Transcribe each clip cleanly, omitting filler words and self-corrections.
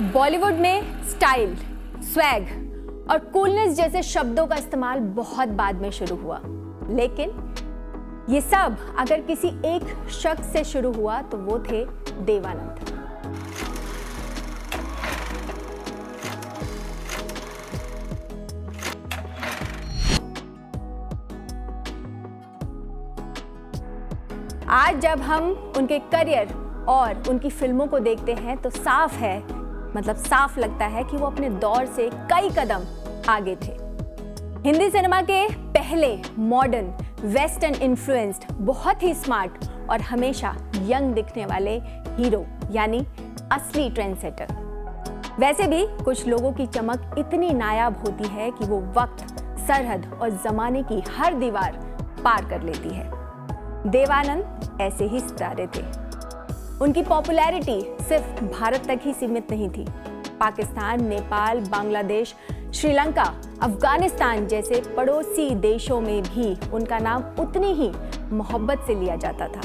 बॉलीवुड में style, swag और coolness जैसे शब्दों का इस्तेमाल बहुत बाद में शुरू हुआ, लेकिन ये सब अगर किसी एक शख्स से शुरू हुआ तो वो थे देवानंद। आज जब हम उनके करियर और उनकी फिल्मों को देखते हैं तो साफ लगता है कि वो अपने दौर से कई कदम आगे थे। हिंदी सिनेमा के पहले मॉडर्न, वेस्टर्न इन्फ्लुएंस्ड, बहुत ही स्मार्ट और हमेशा यंग दिखने वाले हीरो यानी असली ट्रेंडसेटर। वैसे भी कुछ लोगों की चमक इतनी नायाब होती है कि वो वक्त, सरहद और जमाने की हर दीवार पार कर लेती है। देवानंद ऐसे ही सितारे थे। उनकी पॉपुलैरिटी सिर्फ भारत तक ही सीमित नहीं थी। पाकिस्तान, नेपाल, बांग्लादेश, श्रीलंका, अफगानिस्तान जैसे पड़ोसी देशों में भी उनका नाम उतनी ही मोहब्बत से लिया जाता था।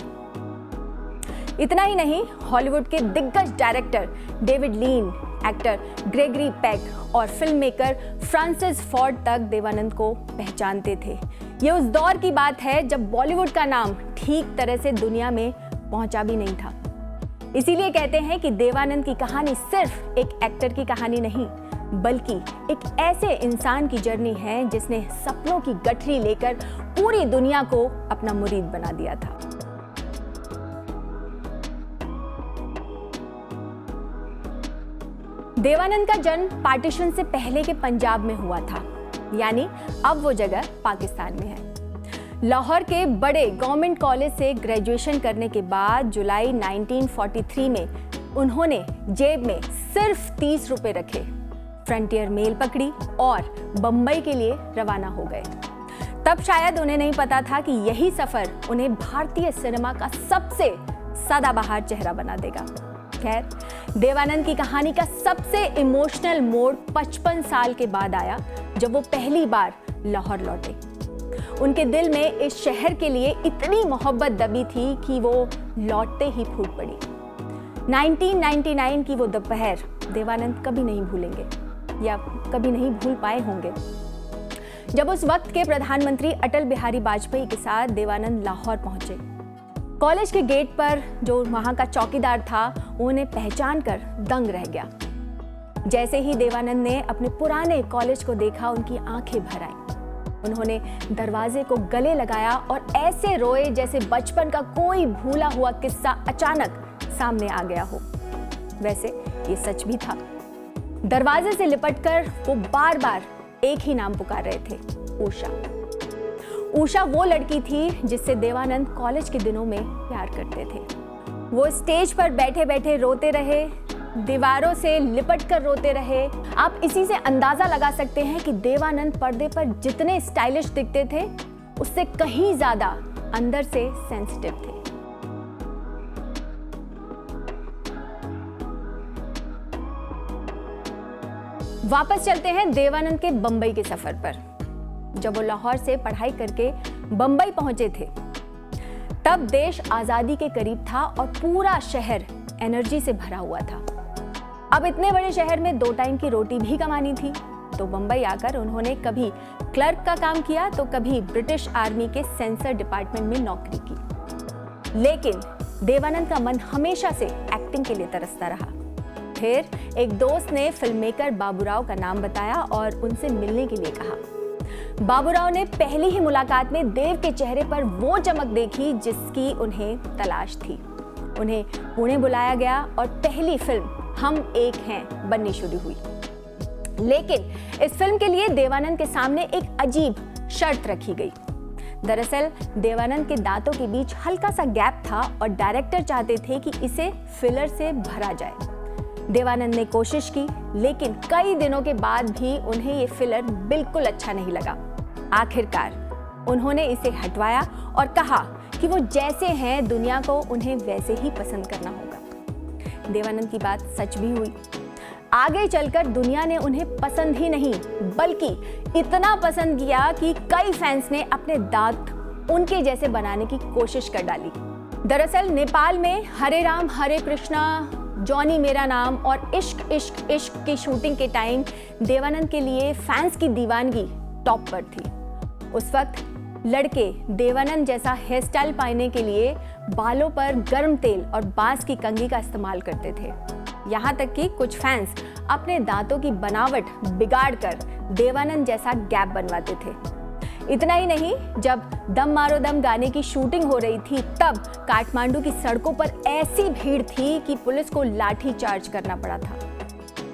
इतना ही नहीं, हॉलीवुड के दिग्गज डायरेक्टर डेविड लीन, एक्टर ग्रेगरी पेक और फिल्म मेकर फ्रांसिस फोर्ड तक देवानंद को पहचानते थे। ये उस दौर की बात है जब बॉलीवुड का नाम ठीक तरह से दुनिया में पहुंचा भी नहीं था। इसीलिए कहते हैं कि देवानंद की कहानी सिर्फ एक एक्टर की कहानी नहीं, बल्कि एक ऐसे इंसान की जर्नी है जिसने सपनों की गठरी लेकर पूरी दुनिया को अपना मुरीद बना दिया था। देवानंद का जन्म पार्टीशन से पहले के पंजाब में हुआ था, यानी अब वो जगह पाकिस्तान में है। लाहौर के बड़े गवर्नमेंट कॉलेज से ग्रेजुएशन करने के बाद जुलाई 1943 में उन्होंने जेब में सिर्फ 30 रुपए रखे, फ्रंटियर मेल पकड़ी और बंबई के लिए रवाना हो गए। तब शायद उन्हें नहीं पता था कि यही सफर उन्हें भारतीय सिनेमा का सबसे सदाबहार चेहरा बना देगा। खैर, देवानंद की कहानी का सबसे इमोशनल मोड़ 55 साल के बाद आया, जब वो पहली बार लाहौर लौटे। उनके दिल में इस शहर के लिए इतनी मोहब्बत दबी थी कि वो लौटते ही फूट पड़ी। 1999 की वो दोपहर देवानंद कभी नहीं भूलेंगे या कभी नहीं भूल पाए होंगे, जब उस वक्त के प्रधानमंत्री अटल बिहारी वाजपेयी के साथ देवानंद लाहौर पहुंचे। कॉलेज के गेट पर जो वहां का चौकीदार था, उन्हें पहचान कर दंग रह गया। जैसे ही देवानंद ने अपने पुराने कॉलेज को देखा, उनकी आंखें भर आईं। उन्होंने दरवाजे को गले लगाया और ऐसे रोए जैसे बचपन का कोई भूला हुआ किस्सा अचानक सामने आ गया हो। वैसे ये सच भी था। दरवाजे से लिपटकर वो बार बार एक ही नाम पुकार रहे थे, उषा। उषा वो लड़की थी जिससे देवानंद कॉलेज के दिनों में प्यार करते थे। वो स्टेज पर बैठे बैठे रोते रहे, दीवारों से लिपटकर रोते रहे। आप इसी से अंदाजा लगा सकते हैं कि देवानंद पर्दे पर जितने स्टाइलिश दिखते थे, उससे कहीं ज्यादा अंदर से सेंसिटिव थे। वापस चलते हैं देवानंद के बंबई के सफर पर। जब वो लाहौर से पढ़ाई करके बंबई पहुंचे थे, तब देश आजादी के करीब था और पूरा शहर एनर्जी से भरा हुआ था। अब इतने बड़े शहर में 2 टाइम की रोटी भी कमानी थी, तो बंबई आकर उन्होंने कभी क्लर्क का काम किया तो कभी ब्रिटिश आर्मी के सेंसर डिपार्टमेंट में नौकरी की। लेकिन देवानंद का मन हमेशा से एक्टिंग के लिए तरसता रहा। फिर एक दोस्त ने फिल्म मेकर बाबूराव का नाम बताया और उनसे मिलने के लिए कहा। बाबूराव ने पहली ही मुलाकात में देव के चेहरे पर वो चमक देखी जिसकी उन्हें तलाश थी। उन्हें पुणे बुलाया गया और पहली फिल्म हम एक हैं बननी शुरू हुई। लेकिन इस फिल्म के लिए देवानंद के सामने एक अजीब शर्त रखी गई। दरअसल देवानंद के दांतों के बीच हल्का सा गैप था और डायरेक्टर चाहते थे कि इसे फिलर से भरा जाए। देवानंद ने कोशिश की, लेकिन कई दिनों के बाद भी उन्हें ये फिलर बिल्कुल अच्छा नहीं लगा। आखिरकार उन्होंने इसे हटवाया और कहा कि वो जैसे हैं, दुनिया को उन्हें वैसे ही पसंद करना होगा। देवानंद की बात सच भी हुई। आगे चलकर दुनिया ने उन्हें पसंद ही नहीं, बल्कि इतना पसंद किया कि कई फैंस ने अपने दांत उनके जैसे बनाने की कोशिश कर डाली। दरअसल नेपाल में हरे राम हरे कृष्णा जॉनी मेरा नाम और इश्क इश्क इश्क की शूटिंग के टाइम देवानंद के लिए फैंस की दीवानगी टॉप पर थी। उस वक्त लड़के देवानंद जैसा हेयर स्टाइल पाने के लिए बालों पर गर्म तेल और बांस की कंघी का इस्तेमाल करते थे। यहाँ तक कि कुछ फैंस अपने दांतों की बनावट बिगाड़कर देवानंद जैसा गैप बनवाते थे। इतना ही नहीं, जब दम मारो दम गाने की शूटिंग हो रही थी तब काठमांडू की सड़कों पर ऐसी भीड़ थी कि पुलिस को लाठी चार्ज करना पड़ा था।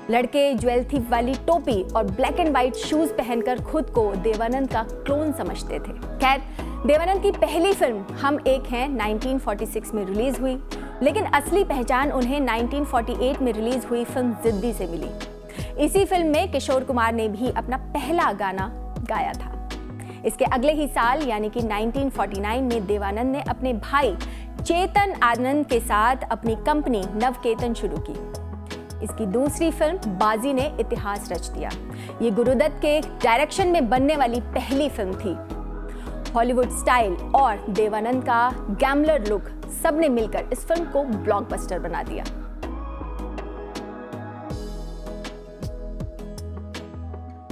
लड़के ज्वेल थीफ वाली टोपी और ब्लैक एंड व्हाइट शूज पहनकर खुद को देवानंद का क्लोन समझते थे। खैर, देवानंद की पहली फिल्म हम एक हैं 1946 में रिलीज हुई, लेकिन असली पहचान उन्हें 1948 में रिलीज हुई फिल्म जिद्दी से मिली। इसी फिल्म में किशोर कुमार ने भी अपना पहला गाना गाया था। इसके अगले ही साल यानी कि 1949 में देवानंद ने अपने भाई चेतन आनंद के साथ अपनी कंपनी नवकेतन शुरू की। इसकी दूसरी फिल्म बाजी ने इतिहास रच दिया। ये गुरुदत्त के डायरेक्शन में बनने वाली पहली फिल्म थी। हॉलीवुड स्टाइल और देवानंद का गैम्बलर लुक सबने मिलकर इस फिल्म को ब्लॉकबस्टर बना दिया।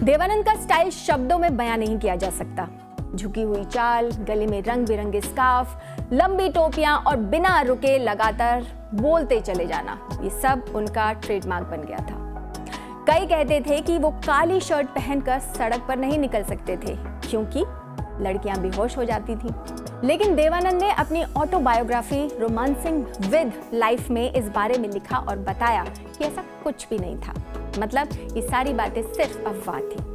देवानंद का स्टाइल शब्दों में बयां नहीं किया जा सकता। झुकी हुई चाल, गले में रंग बिरंगे स्कार्फ, लंबी टोपियां और बिना रुके लगातार बोलते चले जाना, ये सब उनका ट्रेडमार्क बन गया था। कई कहते थे कि वो काली शर्ट पहनकर सड़क पर नहीं निकल सकते थे क्योंकि लड़कियां बेहोश हो जाती थी। लेकिन देवानंद ने अपनी ऑटोबायोग्राफी रोमांसिंग विद लाइफ में इस बारे में लिखा और बताया कि ऐसा कुछ भी नहीं था। मतलब ये सारी बातें सिर्फ अफवाह थी।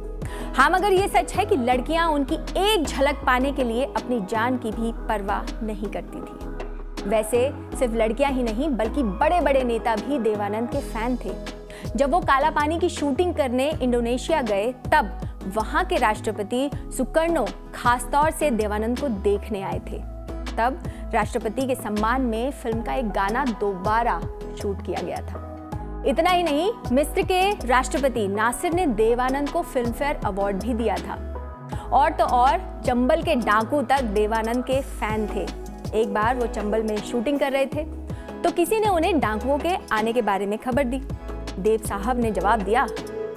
हाँ, मगर ये सच है कि लड़कियां उनकी एक झलक पाने के लिए अपनी जान की भी परवाह नहीं करती थी। वैसे सिर्फ लड़कियां ही नहीं बल्कि बड़े बड़े नेता भी देवानंद के फैन थे। जब वो काला पानी की शूटिंग करने इंडोनेशिया गए तब वहां के राष्ट्रपति सुकर्णो खासतौर से देवानंद को देखने आए थे। तब राष्ट्रपति के सम्मान में फिल्म का एक गाना दोबारा शूट किया गया था। इतना ही नहीं, मिस्र के राष्ट्रपति नासिर ने देवानंद को फिल्म फेयर अवार्ड भी दिया था। और तो और चंबल के डाकू तक देवानंद के फैन थे। एक बार वो चंबल में शूटिंग कर रहे थे तो किसी ने उन्हें डाकुओं के आने के बारे में खबर दी। देव साहब ने जवाब दिया,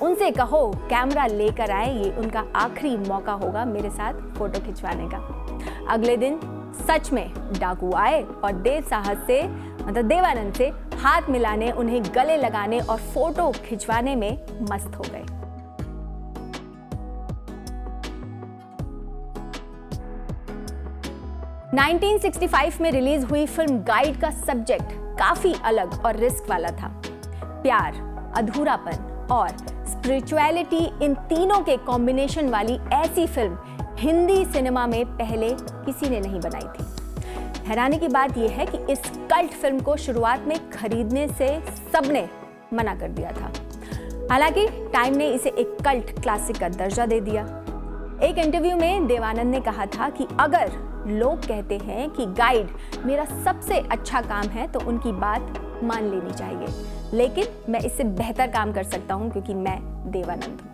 उनसे कहो कैमरा लेकर आए, ये उनका आखिरी मौका होगा मेरे साथ फोटो खिंचवाने का। अगले दिन सच में डाकू आए और देव साहब से मतलब देवानंद से हाथ मिलाने, उन्हें गले लगाने और फोटो खिंचवाने में मस्त हो गए। नाइनटीन 1965 में रिलीज हुई फिल्म गाइड का सब्जेक्ट काफी अलग और रिस्क वाला था। प्यार, अधूरापन और स्पिरिचुअलिटी, इन तीनों के कॉम्बिनेशन वाली ऐसी फिल्म हिंदी सिनेमा में पहले किसी ने नहीं बनाई थी। हैरानी की बात यह है कि इस कल्ट फिल्म को शुरुआत में खरीदने से सबने मना कर दिया था। हालांकि टाइम ने इसे एक कल्ट क्लासिक का दर्जा दे दिया। एक इंटरव्यू में देवानंद ने कहा था कि अगर लोग कहते हैं कि गाइड मेरा सबसे अच्छा काम है तो उनकी बात मान लेनी चाहिए, लेकिन मैं इससे बेहतर काम कर सकता हूं क्योंकि मैं देवानंद हूं।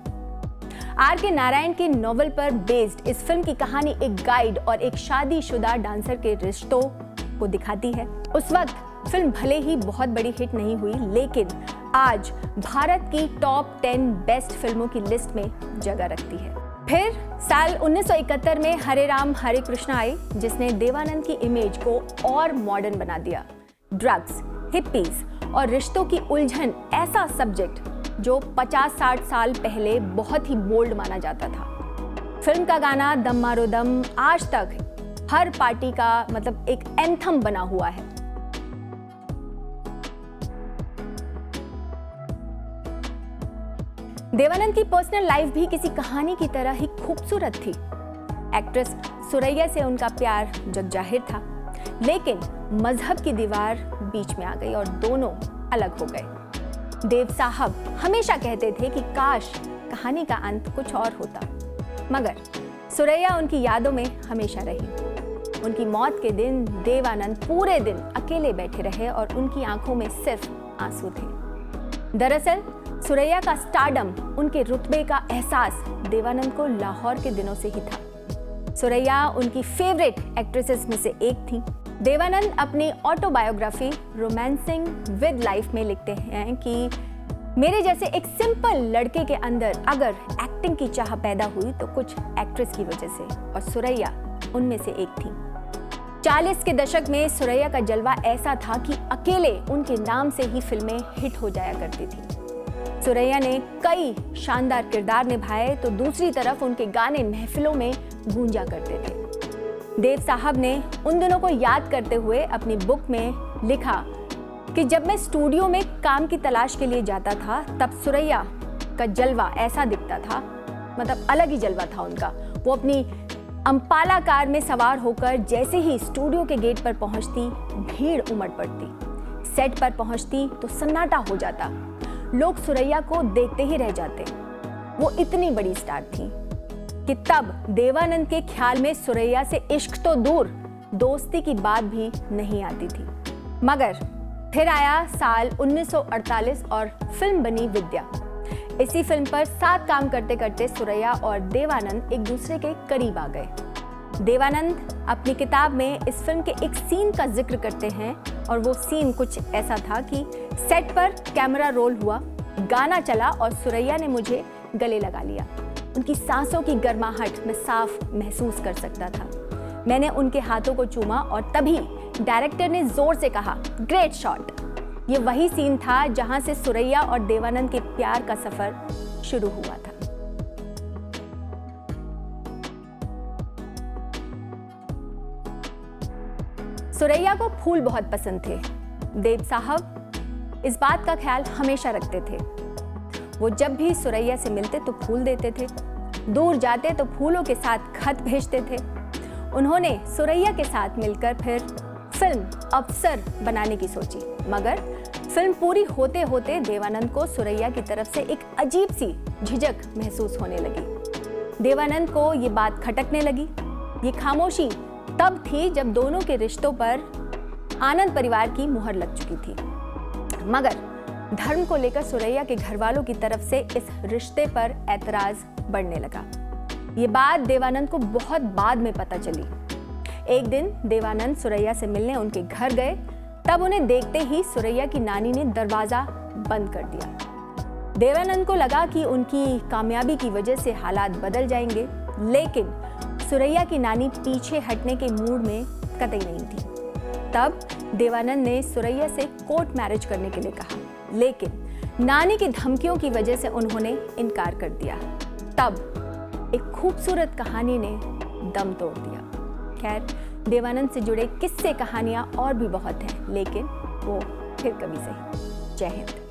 आर.के. नारायण के नॉवल पर बेस्ड इस फिल्म की कहानी एक गाइड और एक शादीशुदा डांसर के रिश्तों को दिखाती है। उस वक्त फिल्म भले ही बहुत बड़ी हिट नहीं हुई, लेकिन आज भारत की टॉप 10 बेस्ट फिल्मों की लिस्ट में जगह रखती है। फिर साल 1971 में हरे राम हरे कृष्णा आई, जिसने देवानंद की इमेज को और मॉडर्न बना दिया। ड्रग्स, हिप्पीज और रिश्तों की उलझन ऐसा सब्जेक्ट जो 50-60 साल पहले बहुत ही बोल्ड माना जाता था। फिल्म का गाना दम मारो दम आज तक हर पार्टी का मतलब एक एंथम बना हुआ है। देवानंद की पर्सनल लाइफ भी किसी कहानी की तरह ही खूबसूरत थी। एक्ट्रेस सुरैया से उनका प्यार जग जाहिर था, लेकिन मजहब की दीवार बीच में आ गई और दोनों अलग हो गए। देव साहब हमेशा कहते थे कि काश कहानी का अंत कुछ और होता, मगर सुरैया उनकी यादों में हमेशा रही। उनकी मौत के दिन देवानंद पूरे दिन अकेले बैठे रहे और उनकी आंखों में सिर्फ आंसू थे। दरअसल सुरैया का स्टारडम, उनके रुतबे का एहसास देवानंद को लाहौर के दिनों से ही था। सुरैया उनकी फेवरेट एक्ट्रेसेस में से एक थी। देवानंद अपनी ऑटोबायोग्राफी रोमांसिंग विद लाइफ में लिखते हैं कि मेरे जैसे एक सिंपल लड़के के अंदर अगर एक्टिंग की चाह पैदा हुई तो कुछ एक्ट्रेस की वजह से, और सुरैया उनमें से एक थी। 40 के दशक में सुरैया का जलवा ऐसा था कि अकेले उनके नाम से ही फिल्में हिट हो जाया करती थी। सुरैया ने कई शानदार किरदार निभाए तो दूसरी तरफ उनके गाने महफिलों में गूंजा करते थे। देव साहब ने उन दिनों को याद करते हुए अपनी बुक में लिखा कि जब मैं स्टूडियो में काम की तलाश के लिए जाता था तब सुरैया का जलवा ऐसा दिखता था, मतलब अलग ही जलवा था उनका। वो अपनी अम्पाला कार में सवार होकर जैसे ही स्टूडियो के गेट पर पहुंचती, भीड़ उमड़ पड़ती। सेट पर पहुंचती तो सन्नाटा हो जाता, लोग सुरैया को देखते ही रह जाते। वो इतनी बड़ी स्टार थी कि तब देवानंद के ख्याल में सुरैया से इश्क तो दूर, दोस्ती की बात भी नहीं आती थी। मगर फिर आया साल 1948 और फिल्म बनी विद्या। इसी फिल्म पर साथ काम करते करते सुरैया और देवानंद एक दूसरे के करीब आ गए। देवानंद अपनी किताब में इस फिल्म के एक सीन का जिक्र करते हैं और वो सीन कुछ ऐसा था कि सेट पर कैमरा रोल हुआ, गाना चला और सुरैया ने मुझे गले लगा लिया। उनकी सांसों की गर्माहट मैं साफ महसूस कर सकता था। मैंने उनके हाथों को चूमा और तभी डायरेक्टर ने जोर से कहा, ग्रेट शॉट। ये वही सीन था जहां से सुरैया और देवानंद के प्यार का सफर शुरू हुआ था। सुरैया को फूल बहुत पसंद थे। देव साहब इस बात का ख्याल हमेशा रखते थे। वो जब भी सुरैया से मिलते तो फूल देते थे, दूर जाते तो फूलों के साथ खत भेजते थे। उन्होंने सुरैया के साथ मिलकर फिर फिल्म अफसर बनाने की सोची, मगर फिल्म पूरी होते होते देवानंद को सुरैया की तरफ से एक अजीब सी झिझक महसूस होने लगी। देवानंद को ये बात खटकने लगी। ये खामोशी तब थी जब दोनों के रिश्तों पर आनंद परिवार की मुहर लग चुकी थी, मगर धर्म को लेकर सुरैया के घर वालों की तरफ से इस रिश्ते पर ऐतराज बढ़ने लगा। ये बात देवानंद को बहुत बाद में पता चली। एक दिन देवानंद सुरैया से मिलने उनके घर गए, तब उन्हें देखते ही सुरैया की नानी ने दरवाजा बंद कर दिया। देवानंद को लगा कि उनकी कामयाबी की वजह से हालात बदल जाएंगे, लेकिन सुरैया की नानी पीछे हटने के मूड में कतई नहीं थी। तब देवानंद ने सुरैया से कोर्ट मैरिज करने के लिए कहा, लेकिन नानी की धमकियों की वजह से उन्होंने इनकार कर दिया। तब एक खूबसूरत कहानी ने दम तोड़ दिया। खैर, देवानंद से जुड़े किस्से कहानियां और भी बहुत हैं, लेकिन वो फिर कभी सही। जय हिंद।